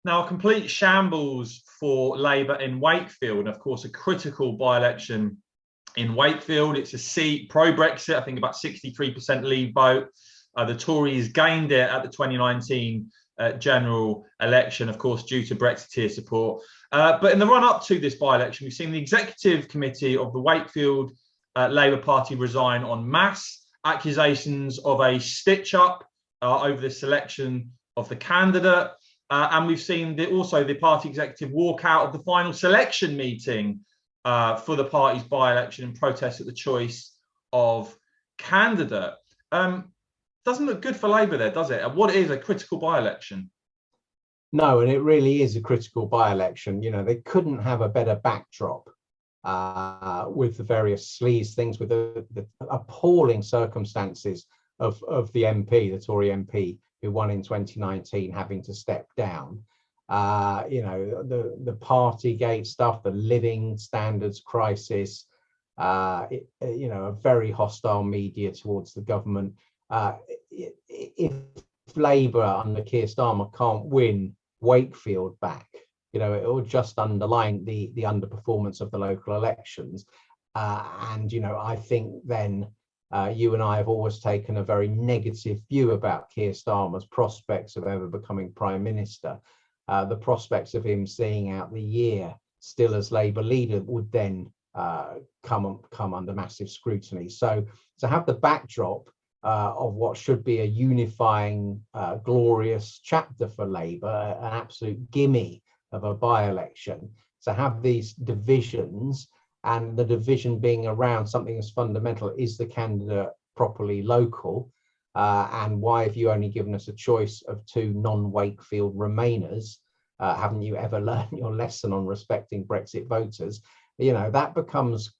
Now, a complete shambles for Labour in Wakefield, and of course, a critical by-election in Wakefield. It's a seat pro-Brexit, I think about 63% Leave vote. The Tories gained it at the 2019 general election, of course, due to Brexiteer support. But in the run-up to this by-election, we've seen the executive committee of the Wakefield Labour Party resign en masse, accusations of a stitch-up over the selection of the candidate. And we've seen also the party executive walk out of the final selection meeting for the party's by-election in protest at the choice of candidate. Doesn't look good for Labour there, does it? What is a critical by-election? No, and it really is a critical by-election. You know, they couldn't have a better backdrop with the various sleaze things, with the appalling circumstances of the MP, the Tory MP, who won in 2019, having to step down. You know, the Partygate stuff, the living standards crisis, you know, a very hostile media towards the government. If Labour under Keir Starmer can't win Wakefield back, you know, it will just underline the underperformance of the local elections. And, you know, I think then you and I have always taken a very negative view about Keir Starmer's prospects of ever becoming Prime Minister. The prospects of him seeing out the year still as Labour leader would then come under massive scrutiny. So to have the backdrop of what should be a unifying, glorious chapter for Labour, an absolute gimme of a by-election, to have these divisions, and the division being around something as fundamental, is the candidate properly local? And why have you only given us a choice of two non-Wakefield Remainers? Haven't you ever learned your lesson on respecting Brexit voters? You know, that becomes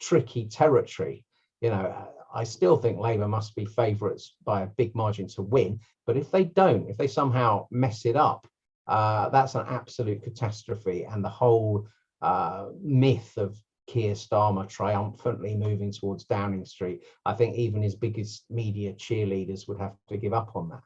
tricky territory. You know, I still think Labour must be favourites by a big margin to win. But if they don't, if they somehow mess it up, that's an absolute catastrophe. And the whole myth of Keir Starmer triumphantly moving towards Downing Street, I think even his biggest media cheerleaders would have to give up on that.